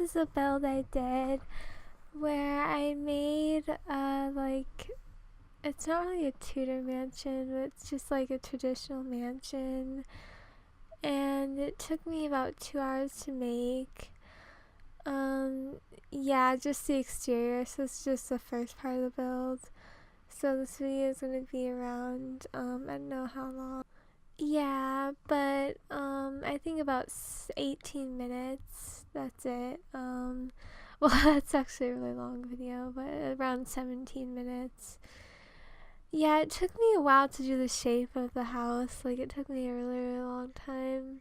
is a build I did where I made like, it's not really a Tudor mansion, but it's just like a traditional mansion, and it took me about 2 hours to make. Yeah, just the exterior, so it's just the first part of the build. So this video is gonna be around, I don't know how long. Yeah, but I think about 18 minutes. That's it. Well, that's actually a really long video, but around 17 minutes. Yeah, it took me a while to do the shape of the house. Like, it took me a really, really long time.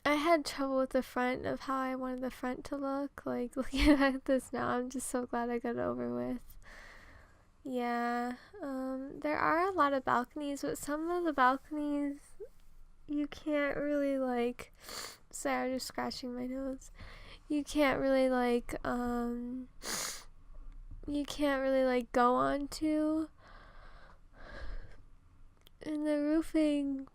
I had trouble with the front of how I wanted the front to look. Like, looking at this now, I'm just so glad I got it over with. Yeah, there are a lot of balconies, but some of the balconies you can't really like, sorry, I'm just scratching my nose. You can't really like, go onto. And the roofing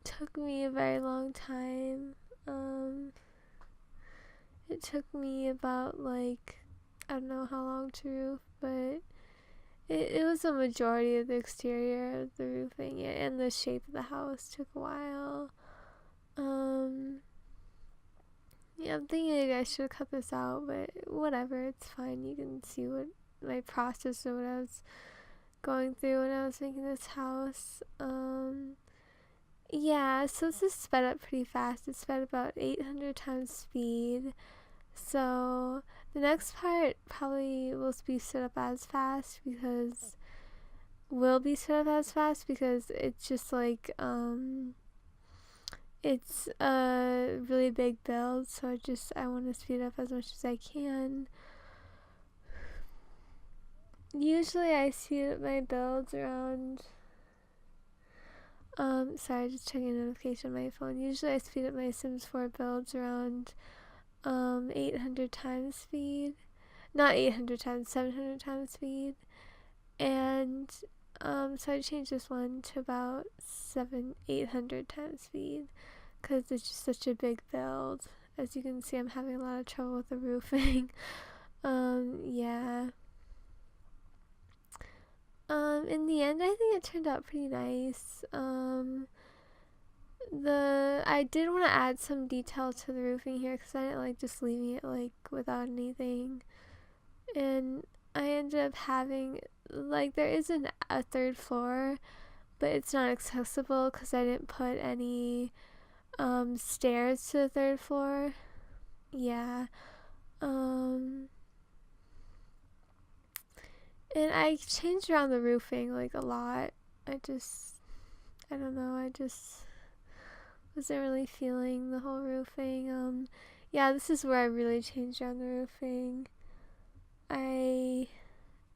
took me a very long time. It took me about like, I don't know how long to roof, but it was a majority of the exterior of the roofing, and the shape of the house took a while. Yeah, I'm thinking I should cut this out, but whatever, it's fine. You can see what my process or what I was going through when I was making this house. Yeah, so this is sped up pretty fast. It's sped about 800 times speed. So the next part probably will be sped up as fast because it's just like, it's a really big build, so I want to speed up as much as I can. Usually I speed up my builds around, sorry, just checking a notification on my phone. Usually I speed up my Sims 4 builds around 800 times speed. Not 800 times, 700 times speed. And so I changed this one to about 800 times speed because it's just such a big build. As you can see, I'm having a lot of trouble with the roofing. Yeah. In the end, I think it turned out pretty nice. I did want to add some detail to the roofing here because I didn't like just leaving it like without anything. And I ended up having, like, there isn't a third floor, but it's not accessible because I didn't put any stairs to the third floor. Yeah. And I changed around the roofing like a lot. I don't know, I just wasn't really feeling the whole roofing. Yeah, this is where I really changed around the roofing.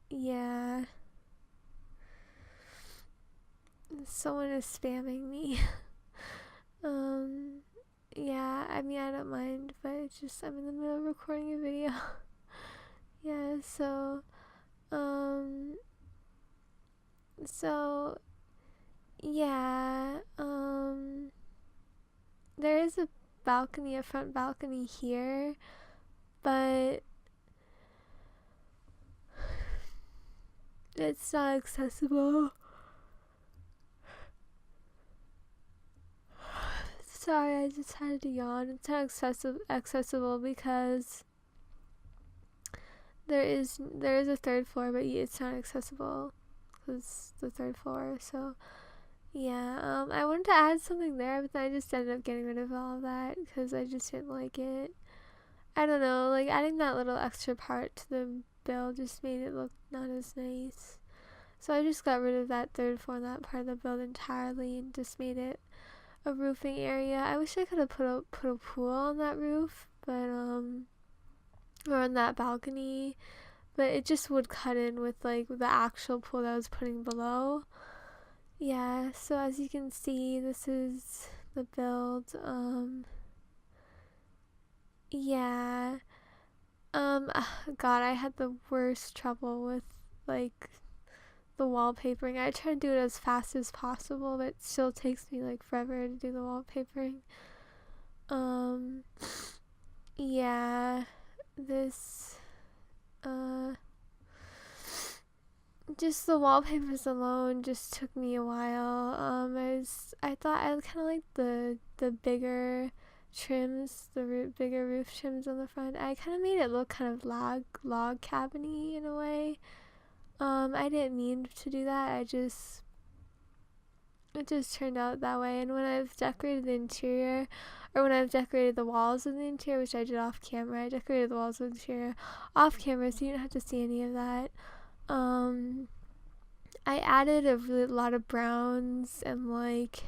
Yeah. Someone is spamming me. Yeah, I mean, I don't mind, but it's just, I'm in the middle of recording a video. Yeah, so, yeah, there is a front balcony here, but it's not accessible. Sorry, I just had to yawn. It's not accessible because there is a third floor, but it's not accessible because the third floor. So yeah, I wanted to add something there, but then I just ended up getting rid of all of that because I just didn't like it. I don't know, like adding that little extra part to the build just made it look not as nice. So I just got rid of that third floor and that part of the build entirely and just made it a roofing area. I wish I could have put a pool on that roof, but or on that balcony, but it just would cut in with like the actual pool that I was putting below. Yeah, so as you can see, this is the build. Yeah. God, I had the worst trouble with like the wallpapering. I try to do it as fast as possible, but it still takes me like forever to do the wallpapering. Yeah, this, just the wallpapers alone just took me a while. I thought I kind of like the bigger trims, the bigger roof trims on the front. I kind of made it look kind of log cabin-y in a way. I didn't mean to do that. It just turned out that way. And when I've decorated the interior, or when I've decorated the walls of the interior, which I did off camera, I decorated the walls of the interior off camera, so you don't have to see any of that. I added a lot of browns and like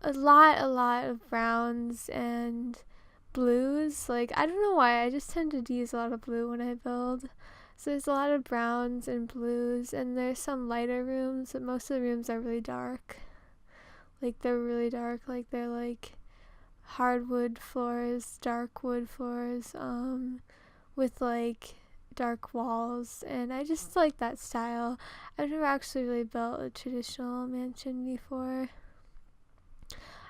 a lot of browns and blues. Like, I don't know why, I just tend to use a lot of blue when I build. So there's a lot of browns and blues, and there's some lighter rooms, but most of the rooms are really dark. Like, they're really dark, like they're like hardwood floors, dark wood floors, with like dark walls, and I just like that style. I've never actually really built a traditional mansion before.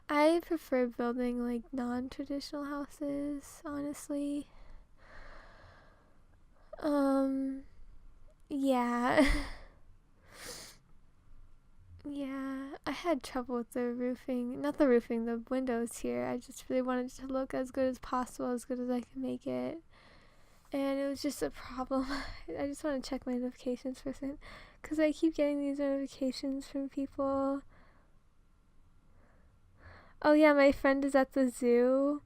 I prefer building like non-traditional houses, honestly. Yeah. Yeah, I had trouble with the roofing, not the roofing, the windows here. I just really wanted it to look as good as possible, as good as I could make it. And it was just a problem. I just want to check my notifications for a second, because I keep getting these notifications from people. Oh yeah, my friend is at the zoo,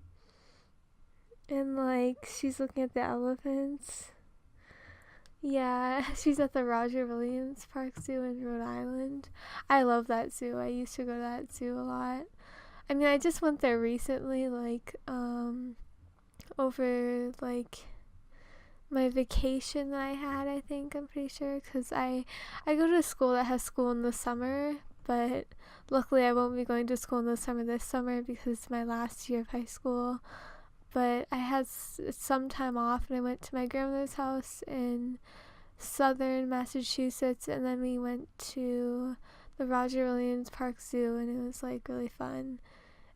and like, she's looking at the elephants. Yeah, she's at the Roger Williams Park Zoo in Rhode Island. I love that zoo. I used to go to that zoo a lot. I mean, I just went there recently, like, over, like, my vacation that I had, I think, I'm pretty sure, because I go to a school that has school in the summer, but luckily I won't be going to school in the summer this summer because it's my last year of high school. But I had some time off, and I went to my grandmother's house in southern Massachusetts, and then we went to the Roger Williams Park Zoo, and it was like really fun.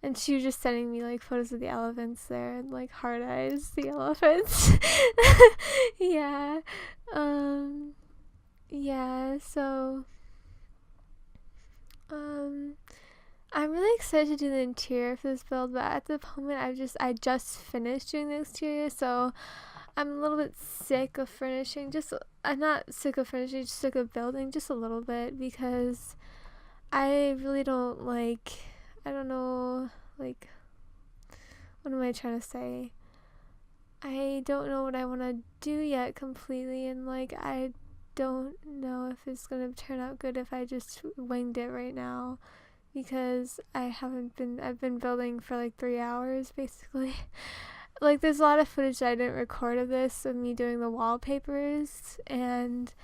And she was just sending me like photos of the elephants there, and like hard eyes, the elephants. Yeah. Yeah, so I'm really excited to do the interior for this build, but at the moment I just finished doing the exterior, so I'm a little bit sick of finishing. I'm not sick of finishing, just sick of building just a little bit, because I really don't like, I don't know, like, what am I trying to say? I don't know what I want to do yet completely, and like, I don't know if it's gonna turn out good if I just winged it right now, because I've been building for like 3 hours basically. Like, there's a lot of footage that I didn't record of this, of me doing the wallpapers, and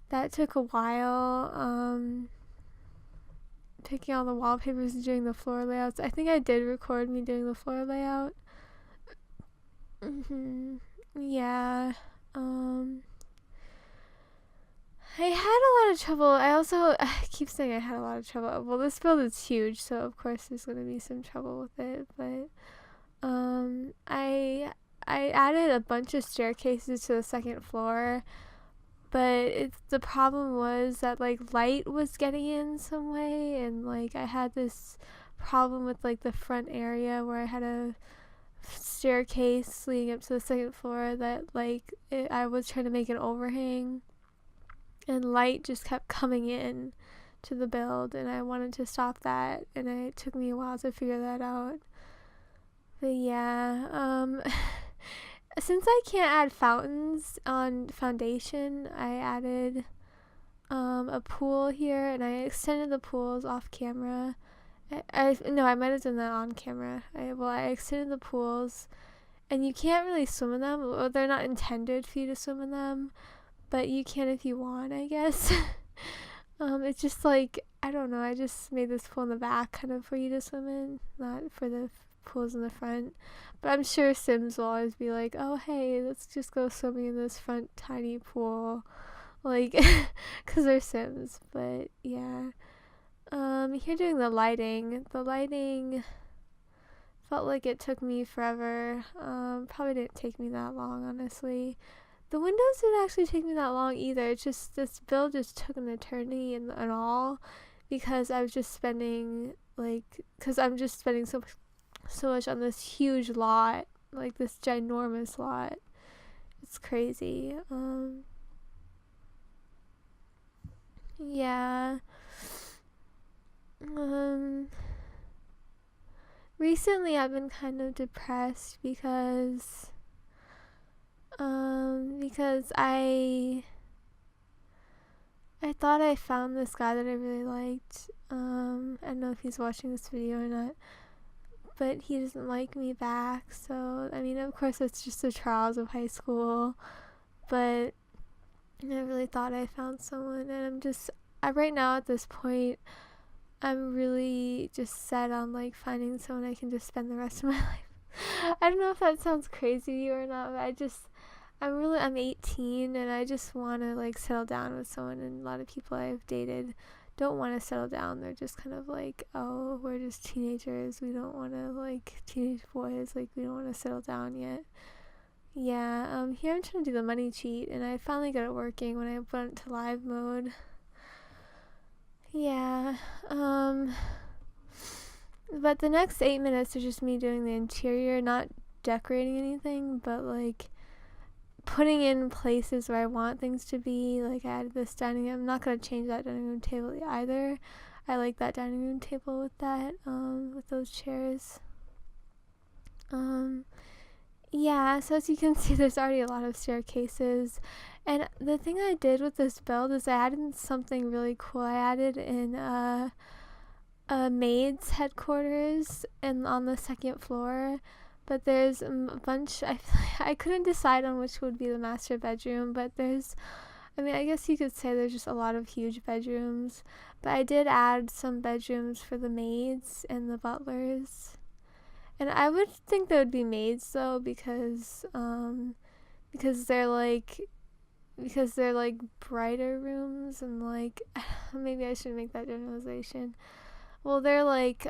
that took a while, picking all the wallpapers and doing the floor layouts. I think I did record me doing the floor layout. Yeah. I had a lot of trouble. I keep saying I had a lot of trouble. Well, this build is huge, so of course there's going to be some trouble with it, but I added a bunch of staircases to the second floor, but the problem was that like light was getting in some way, and like I had this problem with like the front area where I had a staircase leading up to the second floor that like I was trying to make an overhang, and light just kept coming in to the build, and I wanted to stop that, and it took me a while to figure that out. But yeah, since I can't add fountains on foundation, I added a pool here, and I extended the pools off camera. No, I might have done that on camera. I extended the pools, and you can't really swim in them. Well, they're not intended for you to swim in them, but you can if you want, I guess. It's just like, I don't know, I just made this pool in the back kind of for you to swim in, not for the pools in the front. But I'm sure Sims will always be like, oh hey, let's just go swimming in this front tiny pool. like, because they're Sims. But yeah, here doing the lighting. The lighting felt like it took me forever. Probably didn't take me that long, honestly. The windows didn't actually take me that long either. It's just this build just took an eternity and all, because I was just spending because I'm just spending so much on this huge lot, like this ginormous lot. It's crazy. Yeah. Recently I've been kind of depressed because I thought I found this guy that I really liked. I don't know if he's watching this video or not, but he doesn't like me back. So, I mean, of course, it's just the trials of high school, but I really thought I found someone, and right now at this point, I'm really just set on like finding someone I can just spend the rest of my life. I don't know if that sounds crazy to you or not, but I'm 18 and I just want to like settle down with someone, and a lot of people I've dated don't want to settle down. They're just kind of like, oh, we're just teenagers. We don't want to, like, teenage boys, like, we don't want to settle down yet. Yeah, here I'm trying to do the money cheat, and I finally got it working when I went to live mode. Yeah, but the next 8 minutes is just me doing the interior, not decorating anything, but like putting in places where I want things to be. Like, I added this dining room. I'm not going to change that dining room table either. I like that dining room table with that, with those chairs. Yeah, so as you can see, there's already a lot of staircases. And the thing I did with this build is I added something really cool. I added in a maid's headquarters and on the second floor. But there's a bunch, I couldn't decide on which would be the master bedroom, but I guess you could say there's just a lot of huge bedrooms. But I did add some bedrooms for the maids and the butlers. And I would think there would be maids though, because they're like brighter rooms, and like, maybe I should make that generalization. Well, they're like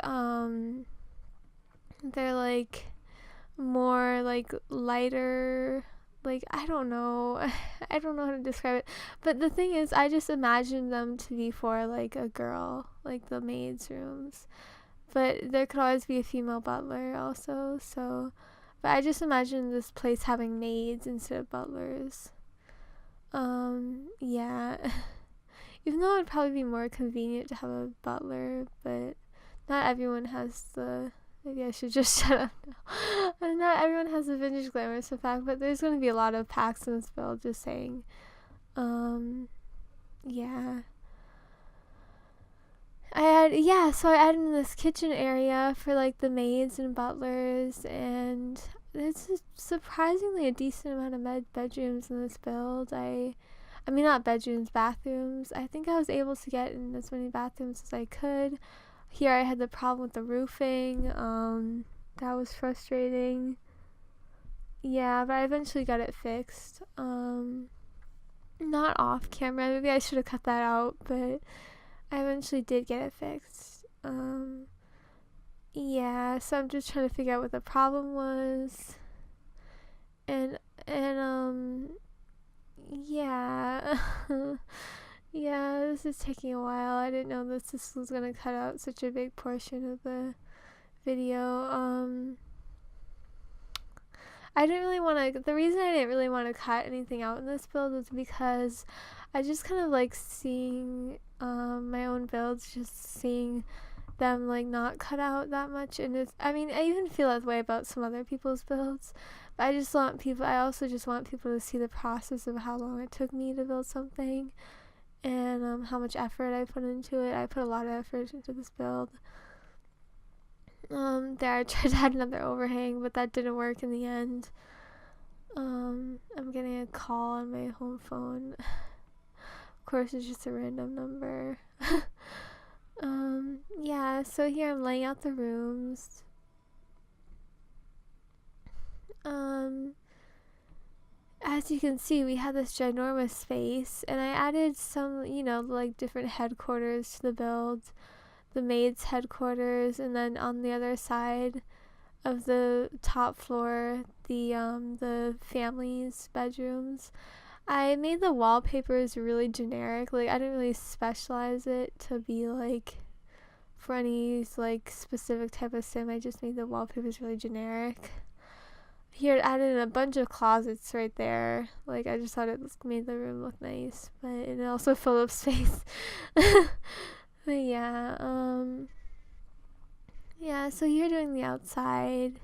more like lighter, like, I don't know how to describe it, but the thing is, I just imagined them to be for like a girl, like the maids rooms, but there could always be a female butler also. So, but I just imagined this place having maids instead of butlers. Yeah. Even though it'd probably be more convenient to have a butler, but not everyone has maybe I should just shut up now. Not everyone has the vintage glamorous effect, but there's going to be a lot of packs in this build, just saying. Yeah. So I added in this kitchen area for like the maids and butlers, and there's surprisingly a decent amount of bedrooms in this build. I mean, not bedrooms, bathrooms. I think I was able to get in as many bathrooms as I could. Here I had the problem with the roofing. That was frustrating. Yeah, but I eventually got it fixed. Not off camera. Maybe I should have cut that out, but I eventually did get it fixed. Yeah, so I'm just trying to figure out what the problem was. And yeah. Yeah, this is taking a while. I didn't know this was gonna cut out such a big portion of the video. The reason I didn't really want to cut anything out in this build was because I just kind of like seeing my own builds, just seeing them like not cut out that much, and I even feel that way about some other people's builds, but I also just want people to see the process of how long it took me to build something, and how much effort I put into it. I put a lot of effort into this build. There I tried to add another overhang, but that didn't work in the end. I'm getting a call on my home phone. Of course, it's just a random number. Yeah, so here I'm laying out the rooms. as you can see, we had this ginormous space, and I added some, you know, like different headquarters to the build, the maid's headquarters, and then on the other side of the top floor, the family's bedrooms. I made the wallpapers really generic. Like, I didn't really specialize it to be like for any like specific type of sim. I just made the wallpapers really generic. Here, it added a bunch of closets right there. Like, I just thought it made the room look nice, but it also filled up space. But yeah, so here doing the outside.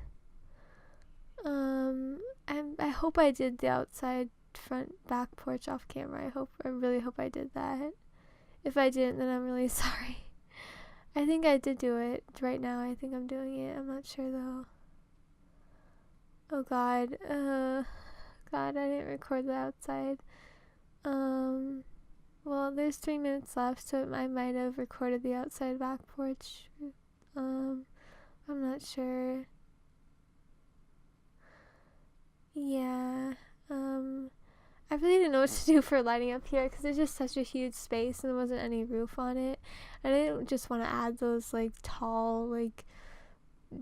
I hope I did the outside front back porch off camera. I really hope I did that. If I didn't, then I'm really sorry. I think I did do it right now. I think I'm doing it. I'm not sure though. Oh God. God, I didn't record the outside. Well, there's 3 minutes left, so I might have recorded the outside back porch. I'm not sure. Yeah. I really didn't know what to do for lighting up here because there's just such a huge space and there wasn't any roof on it. I didn't just want to add those like tall like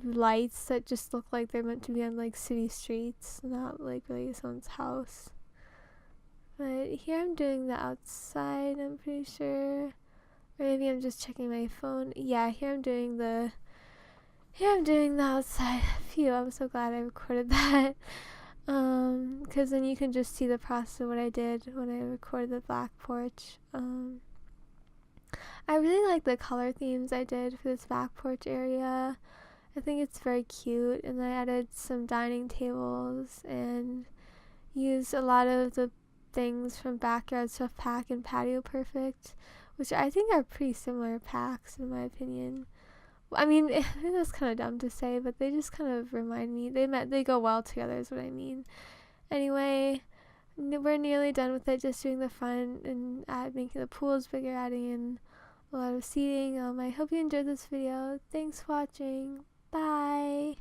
lights that just look like they're meant to be on like city streets, not like really someone's house. But here I'm doing the outside, I'm pretty sure. Or maybe I'm just checking my phone. Yeah, here I'm doing the outside. Phew, I'm so glad I recorded that. Because then you can just see the process of what I did when I recorded the back porch. I really like the color themes I did for this back porch area. I think it's very cute, and I added some dining tables and used a lot of the things from Backyard Stuff Pack and Patio Perfect, which I think are pretty similar packs in my opinion. I mean, that's kind of dumb to say, but they just kind of remind me. They go well together is what I mean. Anyway, we're nearly done with it, just doing the front and making the pools bigger, adding in a lot of seating. I hope you enjoyed this video. Thanks for watching. Bye.